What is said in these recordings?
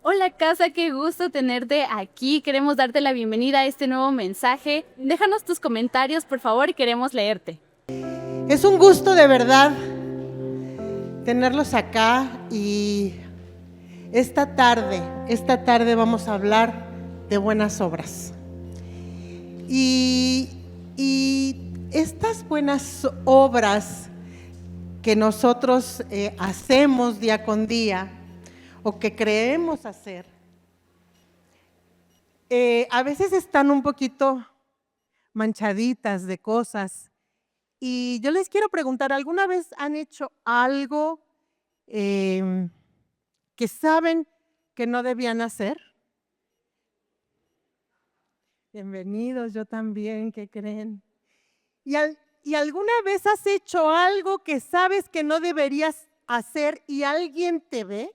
Hola casa, qué gusto tenerte aquí. Queremos darte la bienvenida a este nuevo mensaje. Déjanos tus comentarios, por favor, y queremos leerte. Es un gusto de verdad tenerlos acá y esta tarde vamos a hablar de buenas obras. Y, y estas buenas obras que nosotros hacemos día con día o que creemos hacer, a veces están un poquito manchaditas de cosas. Y yo les quiero preguntar, ¿alguna vez han hecho algo em, que saben que no debían hacer? Bienvenidos, yo también, ¿qué creen? ¿Y, y alguna vez has hecho algo que sabes que no deberías hacer y alguien te ve?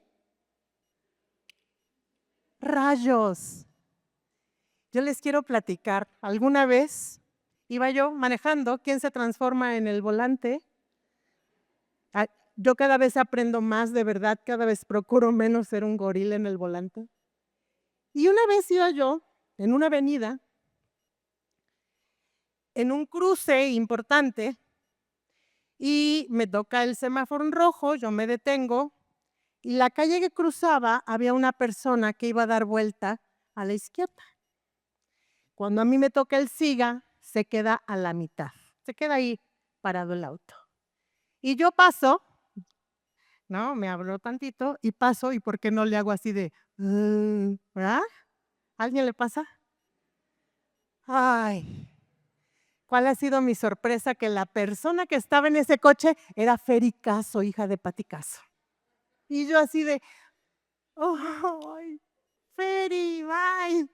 Rayos. Yo les quiero platicar. Alguna vez iba yo manejando, ¿quién se transforma en el volante? Ah, yo cada vez aprendo más, de verdad, cada vez procuro menos ser un gorila en el volante. Y una vez iba yo en una avenida, en un cruce importante, y me toca el semáforo en rojo, yo me detengo, y la calle que cruzaba había una persona que iba a dar vuelta a la izquierda. Cuando a mí me toca el siga, se queda a la mitad, se queda ahí parado el auto. Y yo paso, ¿no? Me abro tantito y paso, ¿y por qué no le hago así de, ¿verdad? ¿A alguien le pasa? Ay, ¿cuál ha sido mi sorpresa? Que la persona que estaba en ese coche era Feri Caso, hija de Pati Caso. Y yo así de, ¡ay, Feri, bye!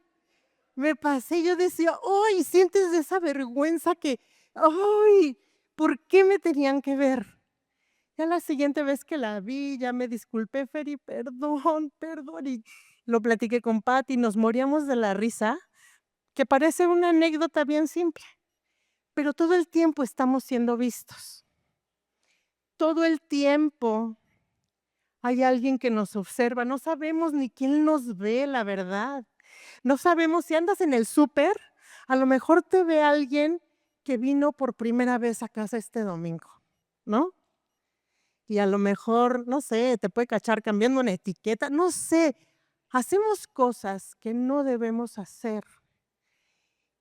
Me pasé, yo decía, ¡ay! Sientes esa vergüenza que, ¡ay! ¿Por qué me tenían que ver? Ya la siguiente vez que la vi, ya me disculpé, Feri, perdón, perdón. Y lo platiqué con Pati, nos moríamos de la risa, que parece una anécdota bien simple, pero todo el tiempo estamos siendo vistos. Todo el tiempo hay alguien que nos observa, no sabemos ni quién nos ve, la verdad. No sabemos si andas en el súper, a lo mejor te ve alguien que vino por primera vez a casa este domingo, ¿no? Y a lo mejor, no sé, te puede cachar cambiando una etiqueta, no sé. Hacemos cosas que no debemos hacer.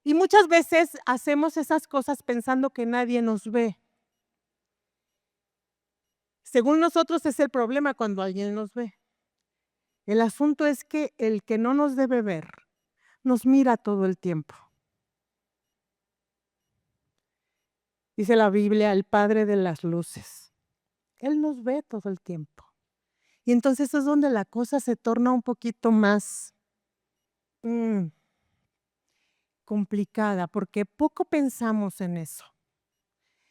Y muchas veces hacemos esas cosas pensando que nadie nos ve. Según nosotros es el problema cuando alguien nos ve. El asunto es que el que no nos debe ver, nos mira todo el tiempo. Dice la Biblia, el Padre de las luces. Él nos ve todo el tiempo. Y entonces es donde la cosa se torna un poquito más complicada, porque poco pensamos en eso.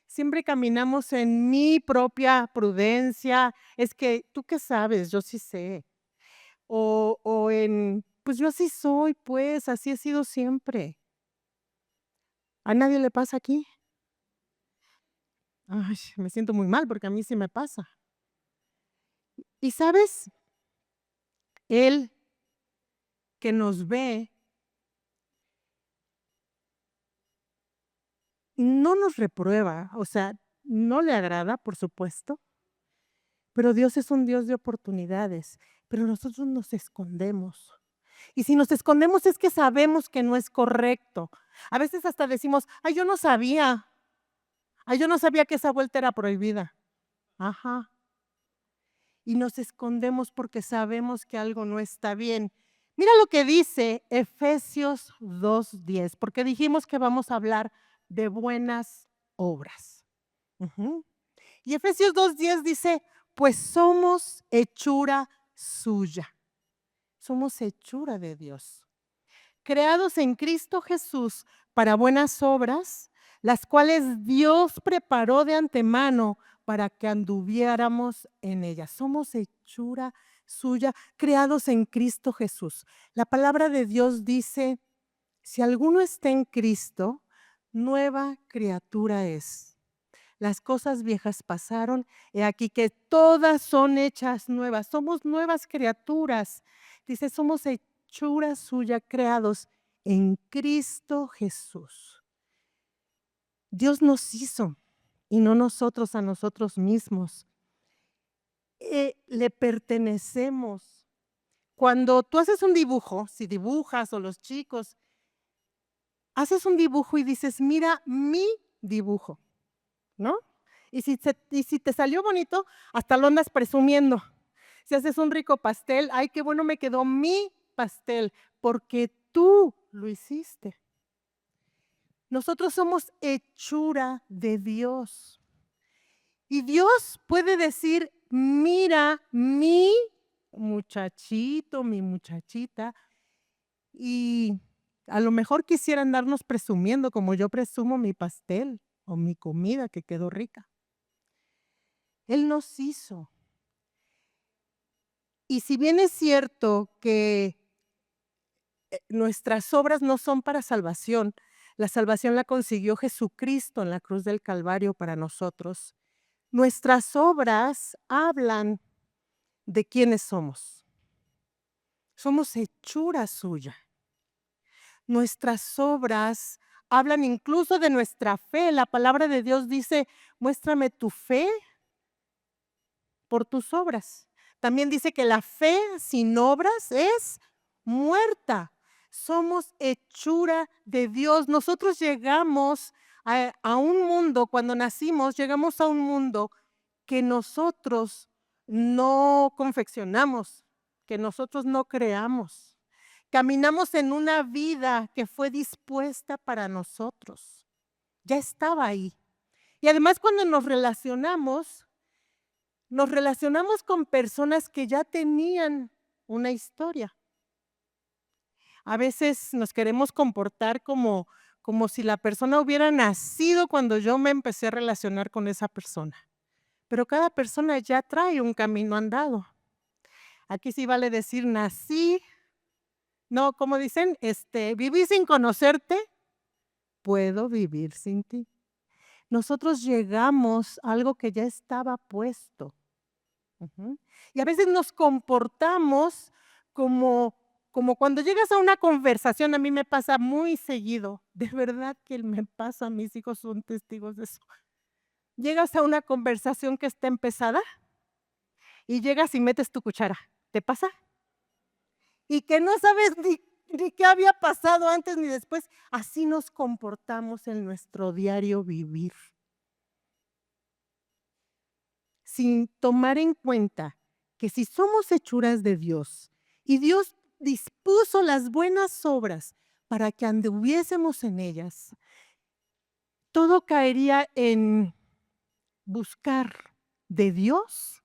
Siempre caminamos en mi propia prudencia. Es que, ¿tú qué sabes? Yo sí sé. O en, pues yo así soy, pues, así he sido siempre. ¿A nadie le pasa aquí? Ay, me siento muy mal porque a mí sí me pasa. Y sabes, Él que nos ve, no nos reprueba, o sea, no le agrada, por supuesto, pero Dios es un Dios de oportunidades, pero nosotros nos escondemos. Y si nos escondemos es que sabemos que no es correcto. A veces hasta decimos, ay, yo no sabía, ay, yo no sabía que esa vuelta era prohibida. Ajá. Y nos escondemos porque sabemos que algo no está bien. Mira lo que dice Efesios 2:10, porque dijimos que vamos a hablar de buenas obras. Ujú. Y Efesios 2:10 dice, pues somos hechura suya, somos hechura de Dios, creados en Cristo Jesús para buenas obras, las cuales Dios preparó de antemano para que anduviéramos en ellas. Somos hechura suya, creados en Cristo Jesús. La palabra de Dios dice, si alguno está en Cristo, nueva criatura es. las cosas viejas pasaron, he aquí que todas son hechas nuevas, somos nuevas criaturas. Dice, somos hechura suya, creados en Cristo Jesús. Dios nos hizo y no nosotros a nosotros mismos. Le pertenecemos. Cuando tú haces un dibujo, si dibujas o los chicos, haces un dibujo y dices, mira mi dibujo, ¿no? Y si te salió bonito, hasta lo andas presumiendo. Si haces un rico pastel, ay, qué bueno me quedó mi pastel, porque tú lo hiciste. Nosotros somos hechura de Dios. Y Dios puede decir, mira mi muchachito, mi muchachita, y a lo mejor quisiera andarnos presumiendo como yo presumo mi pastel o mi comida que quedó rica. Él nos hizo. Y si bien es cierto que nuestras obras no son para salvación, la salvación la consiguió Jesucristo en la cruz del Calvario para nosotros. Nuestras obras hablan de quiénes somos. Somos hechura suya. Nuestras obras hablan incluso de nuestra fe. La palabra de Dios dice, muéstrame tu fe por tus obras. También dice que la fe sin obras es muerta. Somos hechura de Dios. Nosotros llegamos a un mundo, cuando nacimos, llegamos a un mundo que nosotros no confeccionamos, que nosotros no creamos. Caminamos en una vida que fue dispuesta para nosotros. Ya estaba ahí. Y además cuando nos relacionamos con personas que ya tenían una historia. A veces nos queremos comportar como si la persona hubiera nacido cuando yo me empecé a relacionar con esa persona. Pero cada persona ya trae un camino andado. Aquí sí vale decir nací, no, como dicen, viví sin conocerte, puedo vivir sin ti. Nosotros llegamos a algo que ya estaba puesto. Ujú. Y a veces nos comportamos como cuando llegas a una conversación, a mí me pasa muy seguido, de verdad que me pasa, mis hijos son testigos de eso. Llegas a una conversación que está empezada y llegas y metes tu cuchara, ¿te pasa? Y que no sabes ni qué había pasado antes ni después, así nos comportamos en nuestro diario vivir. Sin tomar en cuenta que si somos hechuras de Dios y Dios dispuso las buenas obras para que anduviésemos en ellas, todo caería en buscar de Dios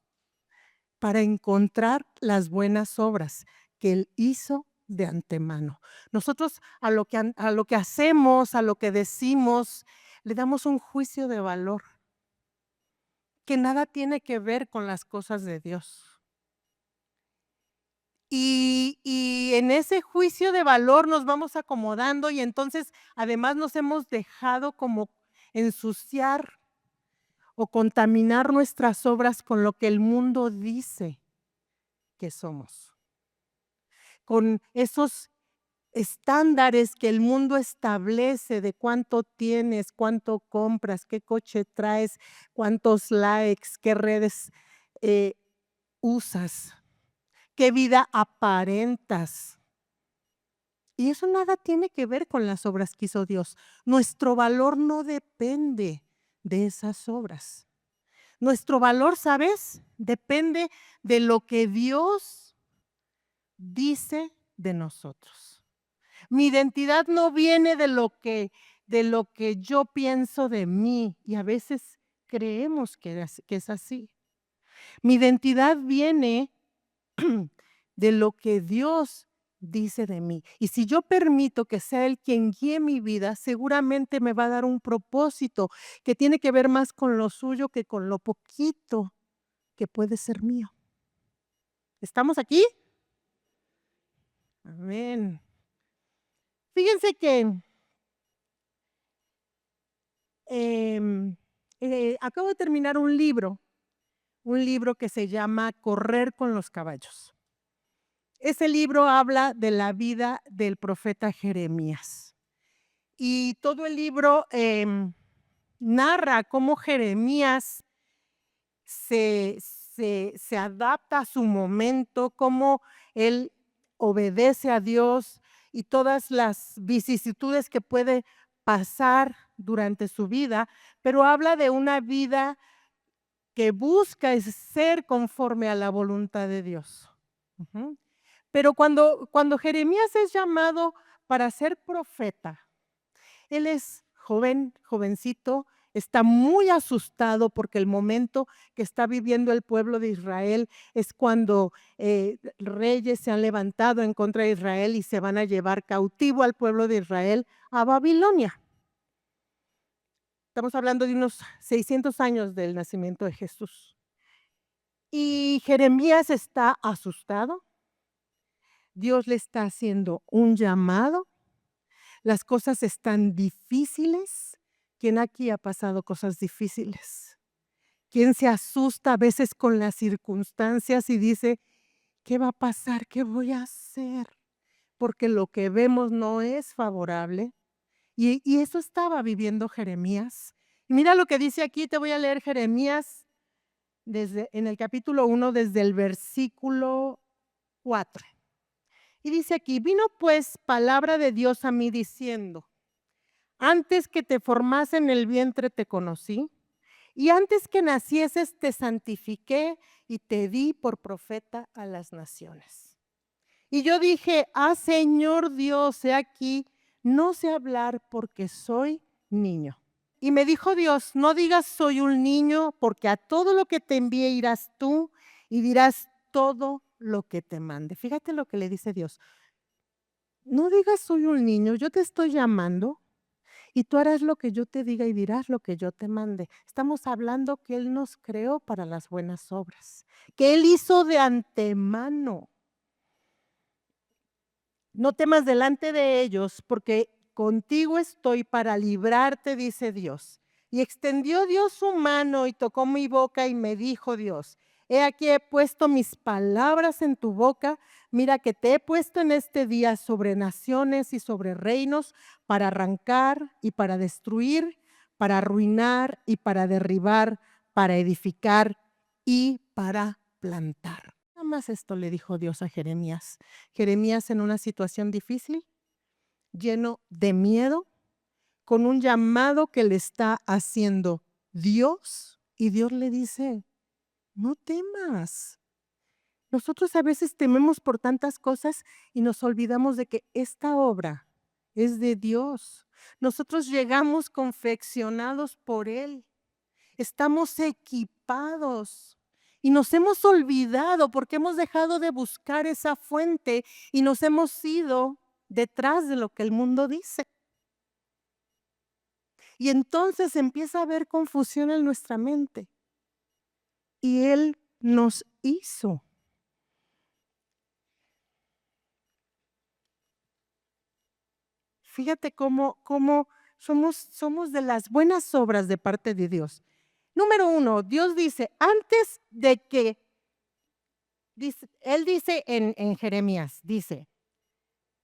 para encontrar las buenas obras que Él hizo de antemano. Nosotros a lo que hacemos, a lo que decimos, le damos un juicio de valor que nada tiene que ver con las cosas de Dios. Y en ese juicio de valor nos vamos acomodando y entonces además nos hemos dejado como ensuciar o contaminar nuestras obras con lo que el mundo dice que somos, con esos estándares que el mundo establece de cuánto tienes, cuánto compras, qué coche traes, cuántos likes, qué redes usas, qué vida aparentas. Y eso nada tiene que ver con las obras que hizo Dios. Nuestro valor no depende de esas obras. Nuestro valor, ¿sabes? Depende de lo que Dios dice de nosotros. Mi identidad no viene de lo que yo pienso de mí y a veces creemos que es así. Mi identidad viene de lo que Dios dice de mí. Y si yo permito que sea Él quien guíe mi vida, seguramente me va a dar un propósito que tiene que ver más con lo suyo que con lo poquito que puede ser mío. ¿Estamos aquí? Amén. Fíjense que Acabo de terminar un libro que se llama Correr con los caballos. Ese libro habla de la vida del profeta Jeremías. Y todo el libro narra cómo Jeremías se adapta a su momento, cómo él obedece a Dios y todas las vicisitudes que puede pasar durante su vida, pero habla de una vida que busca ser conforme a la voluntad de Dios. Ujú. Pero cuando Jeremías es llamado para ser profeta, él es jovencito, está muy asustado porque el momento que está viviendo el pueblo de Israel es cuando reyes se han levantado en contra de Israel y se van a llevar cautivo al pueblo de Israel a Babilonia. Estamos hablando de unos 600 años del nacimiento de Jesús. Y Jeremías está asustado. Dios le está haciendo un llamado. Las cosas están difíciles. ¿Quién aquí ha pasado cosas difíciles? ¿Quién se asusta a veces con las circunstancias y dice, ¿qué va a pasar? ¿Qué voy a hacer? Porque lo que vemos no es favorable. Y eso estaba viviendo Jeremías. Y mira lo que dice aquí, te voy a leer Jeremías en el capítulo 1, desde el versículo 4. Y dice aquí, vino pues palabra de Dios a mí diciendo, antes que te formase en el vientre te conocí, y antes que nacieses te santifiqué y te di por profeta a las naciones. Y yo dije, Señor Dios, he aquí, no sé hablar porque soy niño. Y me dijo Dios, no digas soy un niño, porque a todo lo que te envíe irás tú y dirás todo lo que te mande. Fíjate lo que le dice Dios. No digas soy un niño, yo te estoy llamando y tú harás lo que yo te diga y dirás lo que yo te mande. Estamos hablando que Él nos creó para las buenas obras, que Él hizo de antemano. No temas delante de ellos, porque contigo estoy para librarte, dice Dios. Y extendió Dios su mano y tocó mi boca y me dijo Dios, he aquí he puesto mis palabras en tu boca, mira que te he puesto en este día sobre naciones y sobre reinos para arrancar y para destruir, para arruinar y para derribar, para edificar y para plantar. Nada más esto le dijo Dios a Jeremías. Jeremías en una situación difícil, lleno de miedo, con un llamado que le está haciendo Dios, y Dios le dice, no temas. Nosotros a veces tememos por tantas cosas y nos olvidamos de que esta obra es de Dios. Nosotros llegamos confeccionados por Él. Estamos equipados y nos hemos olvidado porque hemos dejado de buscar esa fuente y nos hemos ido detrás de lo que el mundo dice. Y entonces empieza a haber confusión en nuestra mente. Y Él nos hizo. Fíjate cómo somos de las buenas obras de parte de Dios. Número 1, Dios dice, antes de que, Él dice en Jeremías, dice,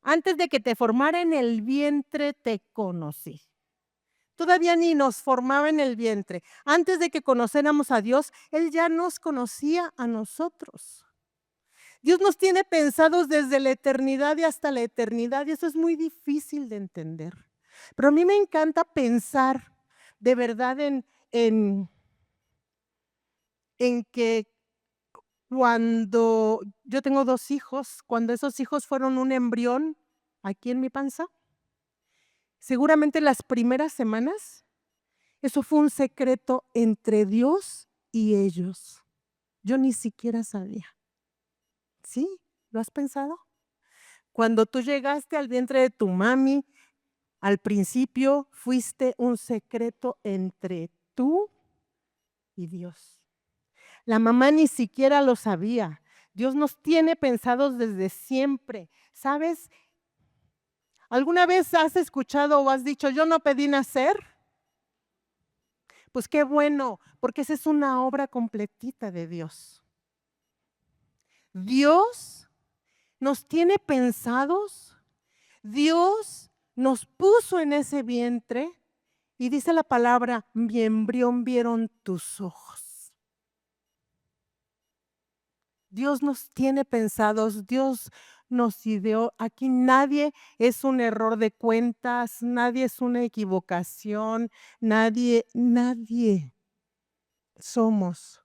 antes de que te formara en el vientre te conocí. Todavía ni nos formaba en el vientre. Antes de que conociéramos a Dios, Él ya nos conocía a nosotros. Dios nos tiene pensados desde la eternidad y hasta la eternidad, y eso es muy difícil de entender. Pero a mí me encanta pensar de verdad en que cuando yo tengo 2 hijos, cuando esos hijos fueron un embrión aquí en mi panza, seguramente las primeras semanas, eso fue un secreto entre Dios y ellos. Yo ni siquiera sabía. ¿Sí? ¿Lo has pensado? Cuando tú llegaste al vientre de tu mami, al principio fuiste un secreto entre tú y Dios. La mamá ni siquiera lo sabía. Dios nos tiene pensados desde siempre. ¿Sabes? ¿Alguna vez has escuchado o has dicho, yo no pedí nacer? Pues qué bueno, porque esa es una obra completita de Dios. Dios nos tiene pensados, Dios nos puso en ese vientre y dice la palabra, mi embrión vieron tus ojos. Dios nos tiene pensados, Dios nos ideó. Aquí nadie es un error de cuentas, nadie es una equivocación, nadie somos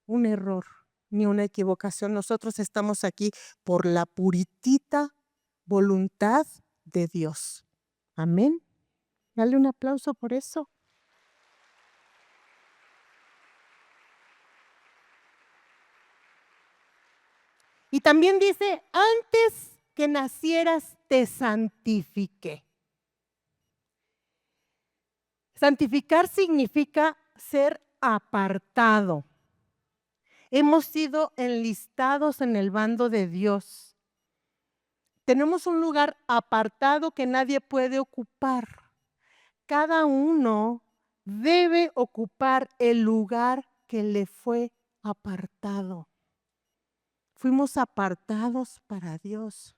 un error ni una equivocación. Nosotros estamos aquí por la puritita voluntad de Dios. Amén. Dale un aplauso por eso. Y también dice, antes que nacieras te santifiqué. Santificar significa ser apartado. Hemos sido enlistados en el bando de Dios. Tenemos un lugar apartado que nadie puede ocupar. Cada uno debe ocupar el lugar que le fue apartado. Fuimos apartados para Dios.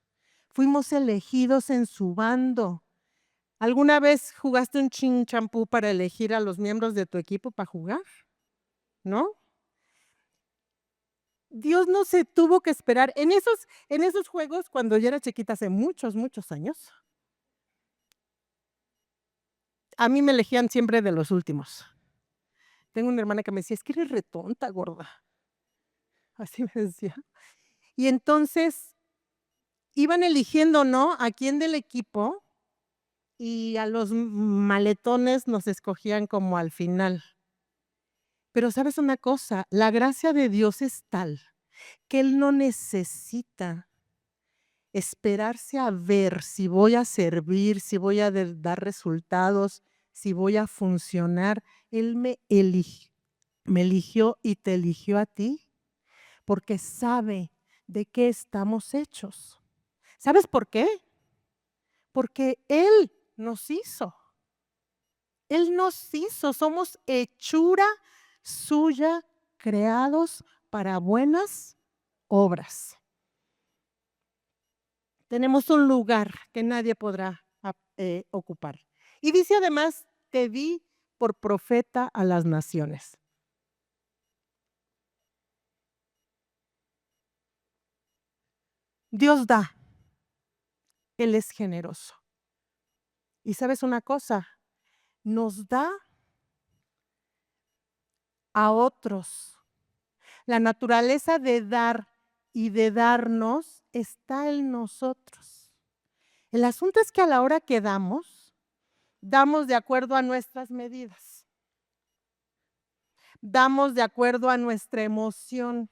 Fuimos elegidos en su bando. ¿Alguna vez jugaste un chinchampú para elegir a los miembros de tu equipo para jugar? ¿No? Dios no se tuvo que esperar. En esos juegos, cuando yo era chiquita, hace muchos, muchos años, a mí me elegían siempre de los últimos. Tengo una hermana que me decía, es que eres retonta, gorda. Así me decía. Y entonces iban eligiendo, ¿no? A quién del equipo y a los maletones nos escogían como al final. Pero ¿sabes una cosa? La gracia de Dios es tal que Él no necesita esperarse a ver si voy a servir, si voy a dar resultados, si voy a funcionar. Él me eligió y te eligió a ti porque sabe de qué estamos hechos. ¿Sabes por qué? Porque Él nos hizo. Él nos hizo, somos hechura suya, creados para buenas obras. Tenemos un lugar que nadie podrá ocupar. Y dice además, te di por profeta a las naciones. Dios da, Él es generoso. Y sabes una cosa, nos da a otros. La naturaleza de dar y de darnos está en nosotros. El asunto es que a la hora que damos de acuerdo a nuestras medidas. Damos de acuerdo a nuestra emoción.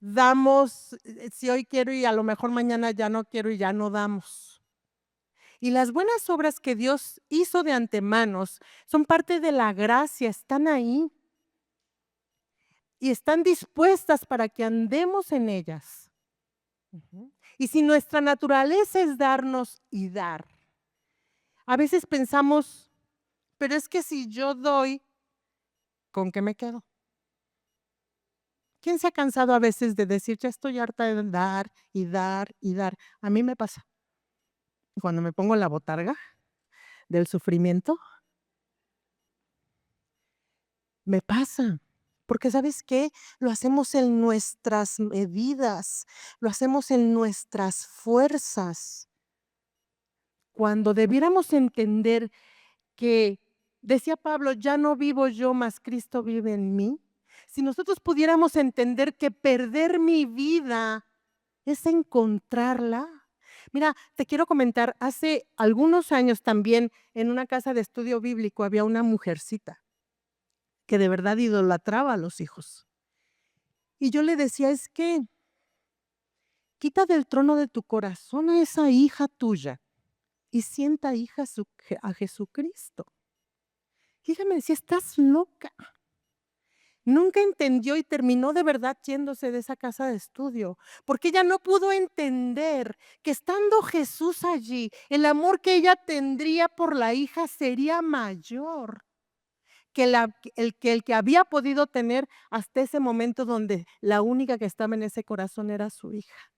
Damos, si hoy quiero y a lo mejor mañana ya no quiero y ya no damos. Y las buenas obras que Dios hizo de antemano son parte de la gracia, están ahí. Y están dispuestas para que andemos en ellas. Y si nuestra naturaleza es darnos y dar, a veces pensamos, pero es que si yo doy, ¿con qué me quedo? ¿Quién se ha cansado a veces de decir, ya estoy harta de dar y dar y dar? A mí me pasa. Cuando me pongo la botarga del sufrimiento, me pasa. Porque ¿sabes qué? Lo hacemos en nuestras medidas, lo hacemos en nuestras fuerzas. Cuando debiéramos entender que, decía Pablo, ya no vivo yo, mas Cristo vive en mí. Si nosotros pudiéramos entender que perder mi vida es encontrarla. Mira, te quiero comentar, hace algunos años también en una casa de estudio bíblico había una mujercita que de verdad idolatraba a los hijos. Y yo le decía, es que quita del trono de tu corazón a esa hija tuya y sienta hija a Jesucristo. Y ella me decía, estás loca. Nunca entendió y terminó de verdad yéndose de esa casa de estudio, porque ella no pudo entender que estando Jesús allí, el amor que ella tendría por la hija sería mayor. el que había podido tener hasta ese momento donde la única que estaba en ese corazón era su hija.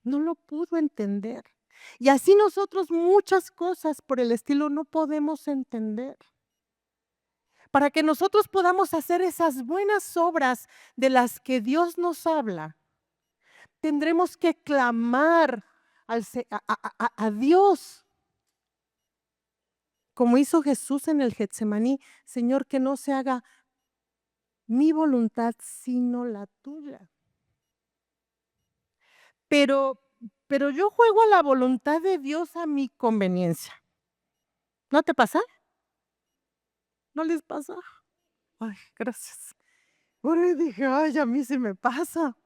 No lo pudo entender. Y así nosotros muchas cosas por el estilo no podemos entender. Para que nosotros podamos hacer esas buenas obras de las que Dios nos habla, tendremos que clamar a Dios, como hizo Jesús en el Getsemaní: Señor, que no se haga mi voluntad sino la tuya. Pero, pero yo juego a la voluntad de Dios a mi conveniencia. ¿No te pasa? ¿No les pasa? Ay, gracias. Ahora dije: "Ay, a mí sí me pasa".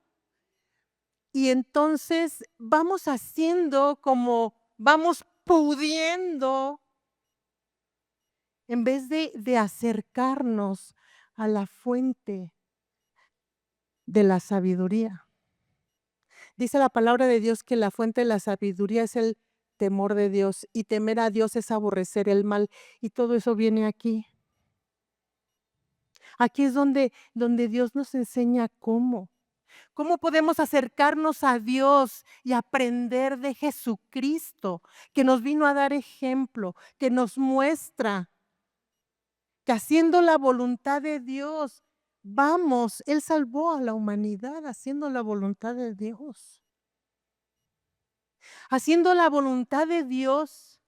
Y entonces vamos haciendo como vamos pudiendo, en vez de acercarnos a la fuente de la sabiduría. Dice la palabra de Dios que la fuente de la sabiduría es el temor de Dios, y temer a Dios es aborrecer el mal, y todo eso viene aquí. Aquí es donde Dios nos enseña cómo. ¿Cómo podemos acercarnos a Dios y aprender de Jesucristo, que nos vino a dar ejemplo, que nos muestra que haciendo la voluntad de Dios, vamos, Él salvó a la humanidad haciendo la voluntad de Dios? Haciendo la voluntad de Dios,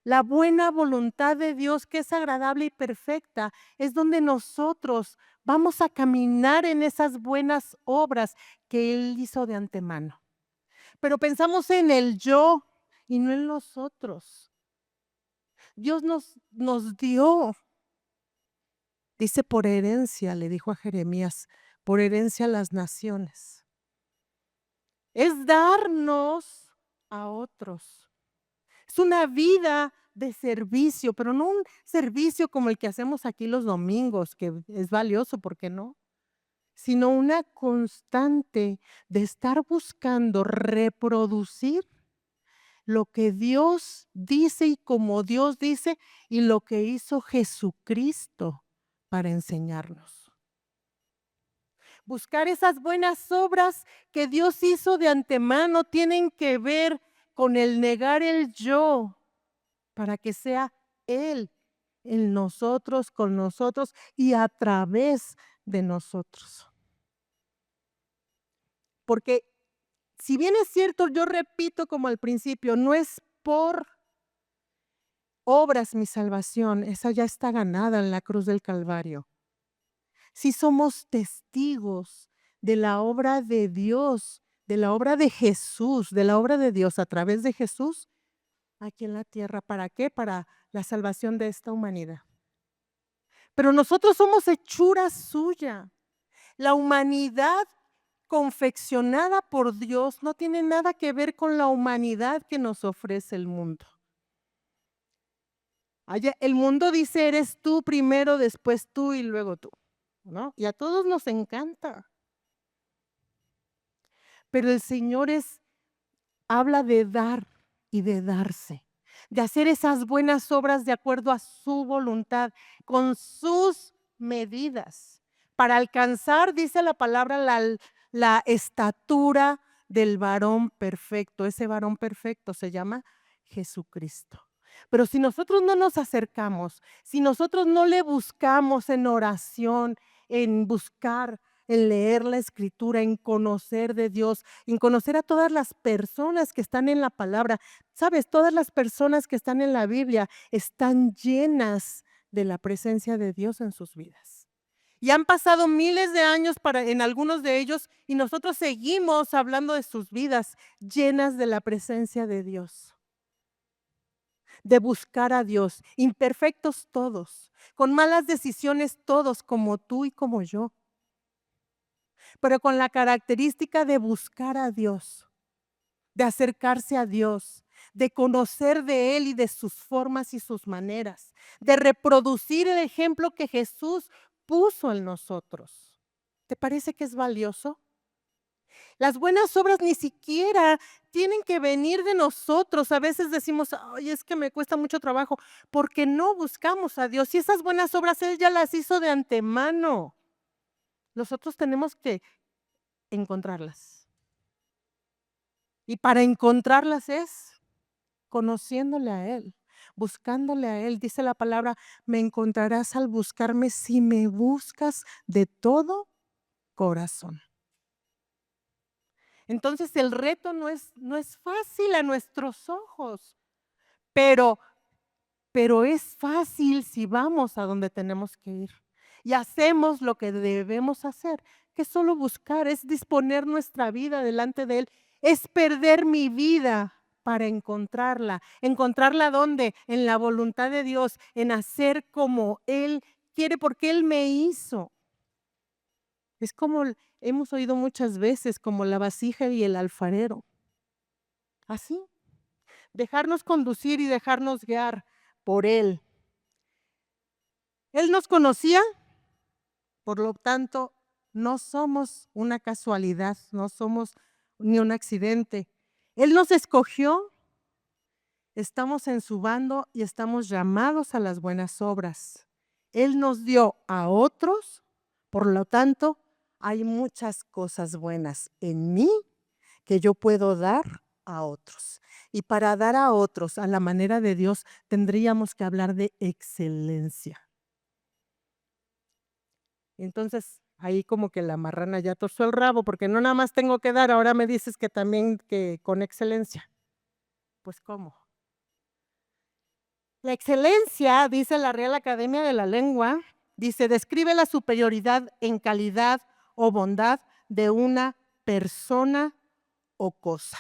la buena voluntad de Dios, que es agradable y perfecta, es donde nosotros vamos a caminar en esas buenas obras que Él hizo de antemano. Pero pensamos en el yo y no en los otros. Dios nos dio, dice, por herencia, le dijo a Jeremías, por herencia a las naciones. Es darnos a otros. Es una vida de servicio, pero no un servicio como el que hacemos aquí los domingos, que es valioso, ¿por qué no? Sino una constante de estar buscando reproducir lo que Dios dice y como Dios dice, y lo que hizo Jesucristo para enseñarnos. Buscar esas buenas obras que Dios hizo de antemano tienen que ver con el negar el yo, para que sea Él en nosotros, con nosotros y a través de nosotros. Porque si bien es cierto, yo repito como al principio, no es por obras mi salvación, esa ya está ganada en la cruz del Calvario. Si somos testigos de la obra de Dios, de la obra de Jesús, de la obra de Dios a través de Jesús, aquí en la tierra. ¿Para qué? Para la salvación de esta humanidad. Pero nosotros somos hechura suya. La humanidad confeccionada por Dios no tiene nada que ver con la humanidad que nos ofrece el mundo. El mundo dice: eres tú primero, después tú y luego tú, ¿no? Y a todos nos encanta. Pero el Señor habla de dar y de darse, de hacer esas buenas obras de acuerdo a su voluntad, con sus medidas, para alcanzar, dice la palabra, la estatura del varón perfecto. Ese varón perfecto se llama Jesucristo. Pero si nosotros no nos acercamos, si nosotros no le buscamos en oración, en buscar, en leer la Escritura, en conocer de Dios, en conocer a todas las personas que están en la palabra. Sabes, todas las personas que están en la Biblia están llenas de la presencia de Dios en sus vidas. Y han pasado miles de años en algunos de ellos, y nosotros seguimos hablando de sus vidas llenas de la presencia de Dios. De buscar a Dios, imperfectos todos, con malas decisiones todos, como tú y como yo, pero con la característica de buscar a Dios, de acercarse a Dios, de conocer de Él y de sus formas y sus maneras, de reproducir el ejemplo que Jesús puso en nosotros. ¿Te parece que es valioso? Las buenas obras ni siquiera tienen que venir de nosotros. A veces decimos: "Ay, es que me cuesta mucho trabajo", porque no buscamos a Dios. Y esas buenas obras Él ya las hizo de antemano. Nosotros tenemos que encontrarlas. Y para encontrarlas es conociéndole a Él, buscándole a Él. Dice la palabra: "Me encontrarás al buscarme si me buscas de todo corazón". Entonces, el reto no es fácil a nuestros ojos, pero es fácil si vamos a donde tenemos que ir y hacemos lo que debemos hacer, que es solo buscar, es disponer nuestra vida delante de Él, es perder mi vida para encontrarla. ¿Encontrarla dónde? En la voluntad de Dios, en hacer como Él quiere, porque Él me hizo. Es como hemos oído muchas veces, como la vasija y el alfarero. Así, dejarnos conducir y dejarnos guiar por Él. Él nos conocía, por lo tanto, no somos una casualidad, no somos ni un accidente. Él nos escogió, estamos en su bando y estamos llamados a las buenas obras. Él nos dio a otros, por lo tanto, hay muchas cosas buenas en mí que yo puedo dar a otros. Y para dar a otros a la manera de Dios, tendríamos que hablar de excelencia. Entonces, ahí como que la marrana ya torció el rabo, porque no nada más tengo que dar, ahora me dices que también que con excelencia. Pues, ¿cómo? La excelencia, dice la Real Academia de la Lengua, dice, describe la superioridad en calidad o bondad de una persona o cosa.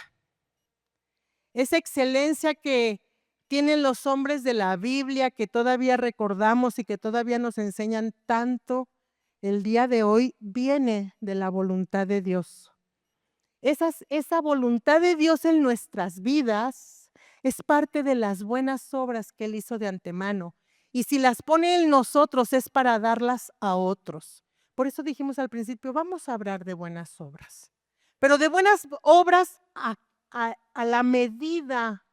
Esa excelencia que tienen los hombres de la Biblia, que todavía recordamos y que todavía nos enseñan tanto, el día de hoy viene de la voluntad de Dios. Esa voluntad de Dios en nuestras vidas es parte de las buenas obras que Él hizo de antemano. Y si las pone en nosotros es para darlas a otros. Por eso dijimos al principio, vamos a hablar de buenas obras. Pero de buenas obras a la medida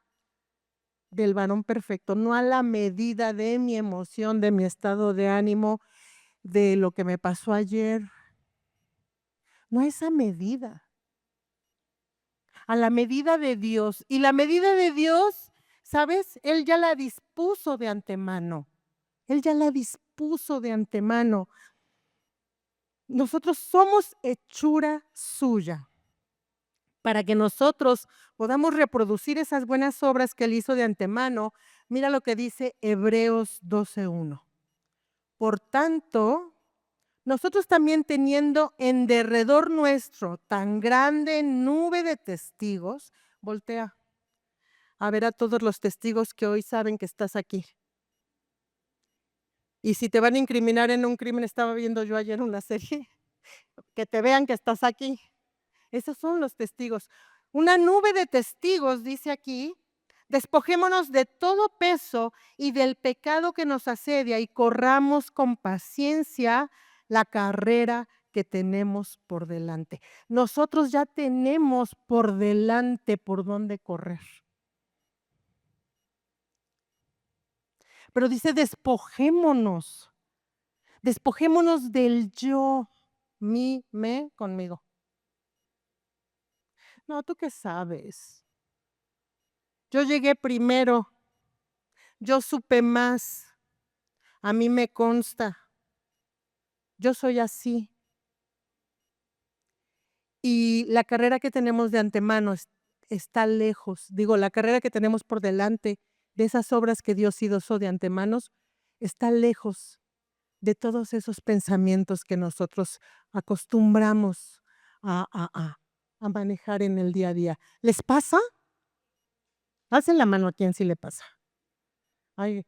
del varón perfecto, no a la medida de mi emoción, de mi estado de ánimo, de lo que me pasó ayer. No a esa medida, a la medida de Dios. Y la medida de Dios, ¿sabes? Él ya la dispuso de antemano. Él ya la dispuso de antemano. Nosotros somos hechura suya. Para que nosotros podamos reproducir esas buenas obras que Él hizo de antemano, mira lo que dice Hebreos 12:1. Por tanto, nosotros también teniendo en derredor nuestro tan grande nube de testigos, voltea a ver a todos los testigos que hoy saben que estás aquí. Y si te van a incriminar en un crimen, estaba viendo yo ayer una serie, que te vean que estás aquí. Esos son los testigos. Una nube de testigos, dice aquí, despojémonos de todo peso y del pecado que nos asedia y corramos con paciencia la carrera que tenemos por delante. Nosotros ya tenemos por delante por dónde correr. Pero dice despojémonos del yo, mí, me, conmigo. No, ¿tú qué sabes? Yo llegué primero, yo supe más, a mí me consta, yo soy así. Y la carrera que tenemos de antemano está lejos, digo, la carrera que tenemos por delante de esas obras que Dios hizo de antemano, está lejos de todos esos pensamientos que nosotros acostumbramos a a a a manejar en el día a día. ¿Les pasa? Alcen la mano a quien sí le pasa. Ay,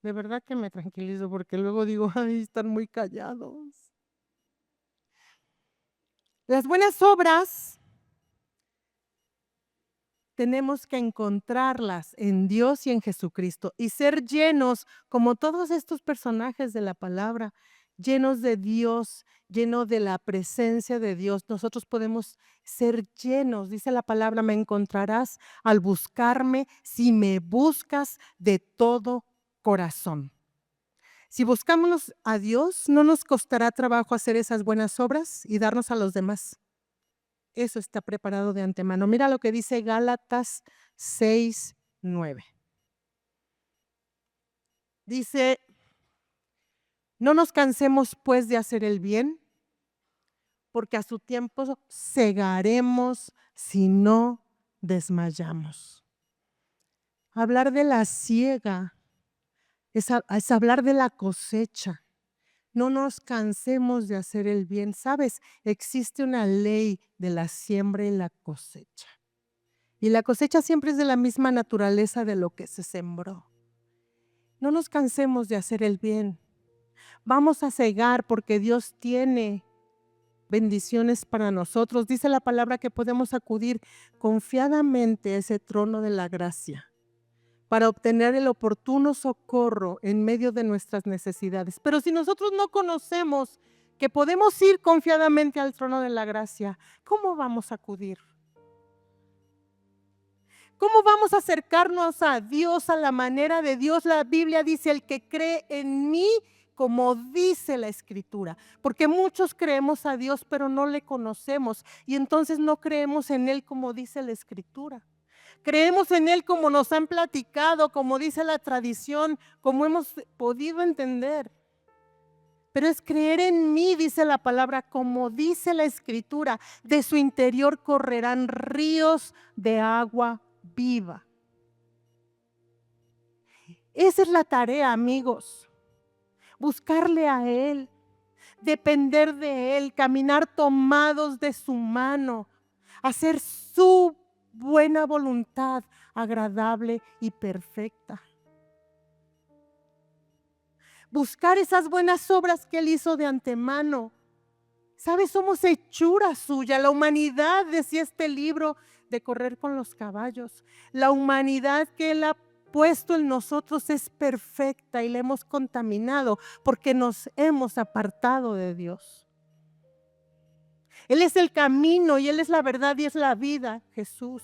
de verdad que me tranquilizo, porque luego digo: "Ay, están muy callados". Las buenas obras tenemos que encontrarlas en Dios y en Jesucristo, y ser llenos, como todos estos personajes de la palabra, llenos de Dios, lleno de la presencia de Dios, nosotros podemos ser llenos. Dice la palabra, me encontrarás al buscarme si me buscas de todo corazón. Si buscamos a Dios, no nos costará trabajo hacer esas buenas obras y darnos a los demás. Eso está preparado de antemano. Mira lo que dice Gálatas 6:9. Dice, no nos cansemos pues de hacer el bien, porque a su tiempo segaremos si no desmayamos. Hablar de la siega es hablar de la cosecha. No nos cansemos de hacer el bien. ¿Sabes? Existe una ley de la siembra y la cosecha. Y la cosecha siempre es de la misma naturaleza de lo que se sembró. No nos cansemos de hacer el bien. Vamos a segar porque Dios tiene bendiciones para nosotros. Dice la palabra que podemos acudir confiadamente a ese trono de la gracia para obtener el oportuno socorro en medio de nuestras necesidades. Pero si nosotros no conocemos que podemos ir confiadamente al trono de la gracia, ¿cómo vamos a acudir? ¿Cómo vamos a acercarnos a Dios a la manera de Dios? La Biblia dice, el que cree en mí, como dice la Escritura. Porque muchos creemos a Dios, pero no le conocemos. Y entonces no creemos en Él como dice la Escritura. Creemos en Él como nos han platicado, como dice la tradición, como hemos podido entender. Pero es creer en mí, dice la palabra, como dice la Escritura. De su interior correrán ríos de agua viva. Esa es la tarea, amigos. Buscarle a Él, depender de Él, caminar tomados de su mano, hacer su buena voluntad, agradable y perfecta. Buscar esas buenas obras que Él hizo de antemano. ¿Sabes? Somos hechura suya. La humanidad, decía este libro, de correr con los caballos. La humanidad que Él ha puesto en nosotros es perfecta y la hemos contaminado porque nos hemos apartado de Dios. Él es el camino y Él es la verdad y es la vida, Jesús,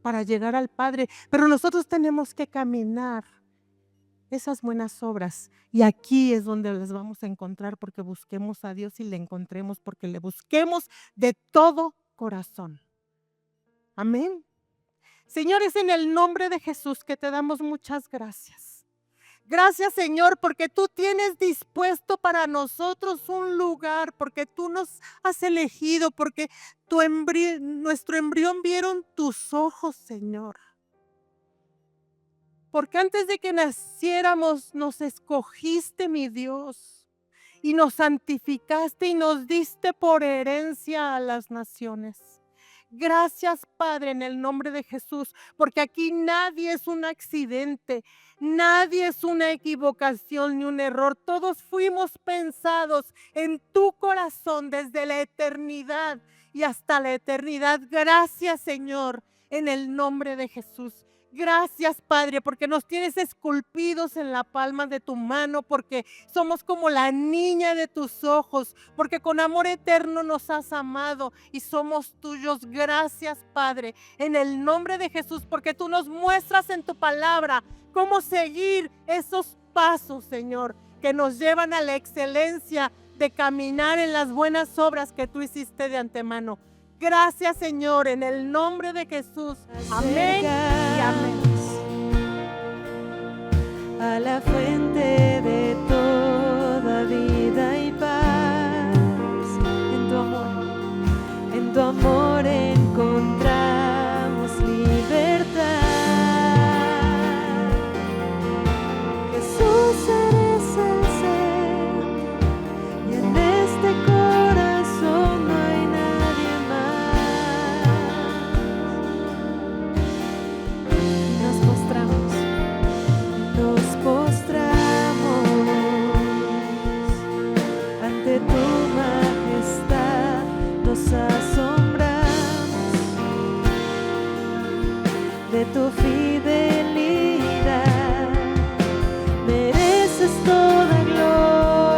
para llegar al Padre. Pero nosotros tenemos que caminar esas buenas obras y aquí es donde las vamos a encontrar porque busquemos a Dios y le encontremos porque le busquemos de todo corazón. Amén. Señores, en el nombre de Jesús que te damos muchas gracias. Gracias, Señor, porque tú tienes dispuesto para nosotros un lugar, porque tú nos has elegido, porque nuestro embrión vieron tus ojos, Señor. Porque antes de que naciéramos nos escogiste, mi Dios, y nos santificaste y nos diste por herencia a las naciones. Gracias, Padre, en el nombre de Jesús, porque aquí nadie es un accidente, nadie es una equivocación ni un error. Todos fuimos pensados en tu corazón desde la eternidad y hasta la eternidad. Gracias, Señor, en el nombre de Jesús. Gracias, Padre, porque nos tienes esculpidos en la palma de tu mano, porque somos como la niña de tus ojos, porque con amor eterno nos has amado y somos tuyos. Gracias, Padre, en el nombre de Jesús, porque tú nos muestras en tu palabra cómo seguir esos pasos, Señor, que nos llevan a la excelencia de caminar en las buenas obras que tú hiciste de antemano. Gracias, Señor, en el nombre de Jesús. Amén y amén. A la fuente de toda vida y paz. En tu amor encontramos libertad. Jesús, eres el ser, y en este corazón no hay nadie más. Nos postramos ante tu majestad, nos asombramos de tu fidelidad. Mereces toda gloria.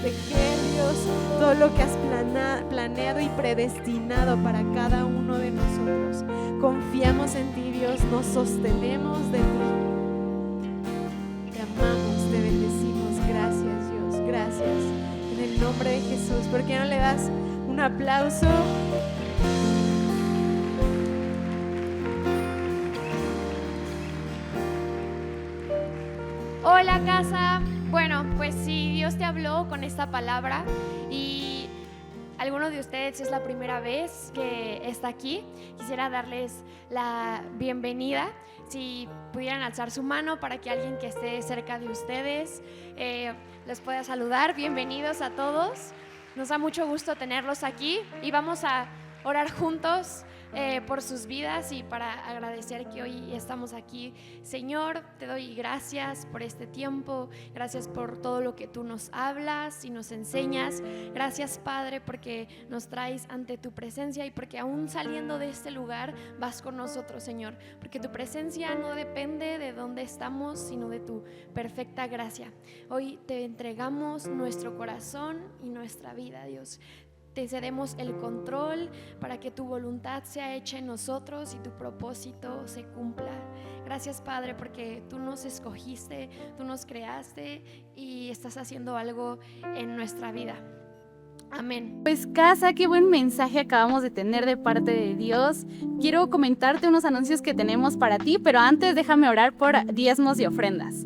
proteger, Dios, todo lo que has planeado y predestinado para cada uno de nosotros. Confiamos en ti, Dios, nos sostenemos de ti. Te amamos, te bendecimos. Gracias, Dios, gracias. En el nombre de Jesús. ¿Por qué no le das un aplauso? Hola casa, bueno, pues si Dios te habló con esta palabra y alguno de ustedes es la primera vez que está aquí, quisiera darles la bienvenida. Si pudieran alzar su mano para que alguien que esté cerca de ustedes les pueda saludar. Bienvenidos a todos, nos da mucho gusto tenerlos aquí y vamos a orar juntos por sus vidas y para agradecer que hoy estamos aquí. Señor, te doy gracias por este tiempo, gracias por todo lo que tú nos hablas y nos enseñas. Gracias, Padre, porque nos traes ante tu presencia y porque aún saliendo de este lugar vas con nosotros, Señor, porque tu presencia no depende de dónde estamos, sino de tu perfecta gracia. Hoy te entregamos nuestro corazón y nuestra vida, Dios. Te cedemos el control para que tu voluntad sea hecha en nosotros y tu propósito se cumpla. Gracias, Padre, porque tú nos escogiste, tú nos creaste y estás haciendo algo en nuestra vida. Amén. Pues casa, qué buen mensaje acabamos de tener de parte de Dios. Quiero comentarte unos anuncios que tenemos para ti, pero antes déjame orar por diezmos y ofrendas.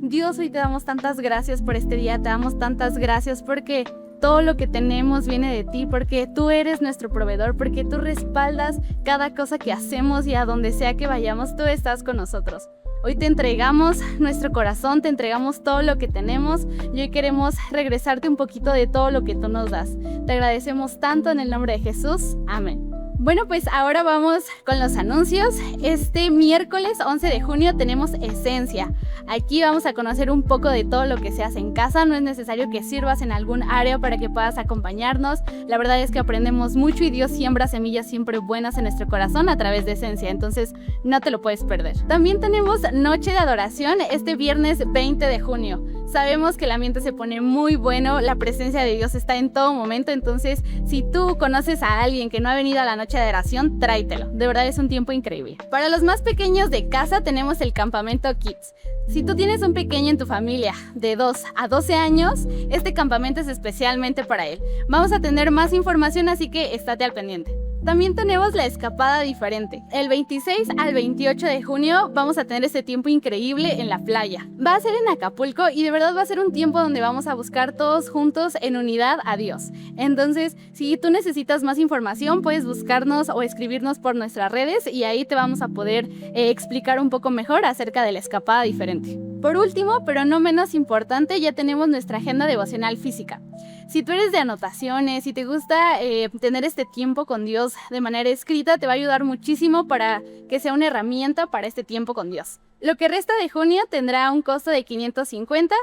Dios, hoy te damos tantas gracias por este día, te damos tantas gracias porque todo lo que tenemos viene de ti, porque tú eres nuestro proveedor, porque tú respaldas cada cosa que hacemos y a donde sea que vayamos, tú estás con nosotros. Hoy te entregamos nuestro corazón, te entregamos todo lo que tenemos y hoy queremos regresarte un poquito de todo lo que tú nos das. Te agradecemos tanto en el nombre de Jesús. Amén. Bueno, pues ahora vamos con los anuncios. Este miércoles 11 de junio tenemos Esencia. Aquí vamos a conocer un poco de todo lo que se hace en casa. No es necesario que sirvas en algún área para que puedas acompañarnos. La verdad es que aprendemos mucho y Dios siembra semillas siempre buenas en nuestro corazón a través de Esencia. Entonces no te lo puedes perder. También tenemos Noche de Adoración este viernes 20 de junio. Sabemos que el ambiente se pone muy bueno, la presencia de Dios está en todo momento. Entonces si tú conoces a alguien que no ha venido a la Noche de Adoración, tráetelo. De verdad es un tiempo increíble. Para los más pequeños de casa tenemos el campamento Kids. Si tú tienes un pequeño en tu familia de 2 a 12 años, este campamento es especialmente para él. Vamos a tener más información, así que estate al pendiente. También tenemos la escapada diferente. El 26 al 28 de junio vamos a tener este tiempo increíble en la playa. Va a ser en Acapulco y de verdad va a ser un tiempo donde vamos a buscar todos juntos en unidad a Dios. Entonces, si tú necesitas más información, puedes buscarnos o escribirnos por nuestras redes y ahí te vamos a poder explicar un poco mejor acerca de la escapada diferente. Por último, pero no menos importante, ya tenemos nuestra agenda devocional física. Si tú eres de anotaciones, si te gusta tener este tiempo con Dios de manera escrita, te va a ayudar muchísimo para que sea una herramienta para este tiempo con Dios. Lo que resta de junio tendrá un costo de 550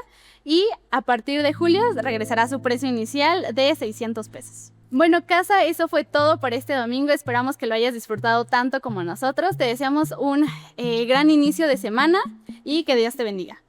y a partir de julio regresará a su precio inicial de 600 pesos. Bueno, casa, eso fue todo por este domingo. Esperamos que lo hayas disfrutado tanto como nosotros. Te deseamos un gran inicio de semana y que Dios te bendiga.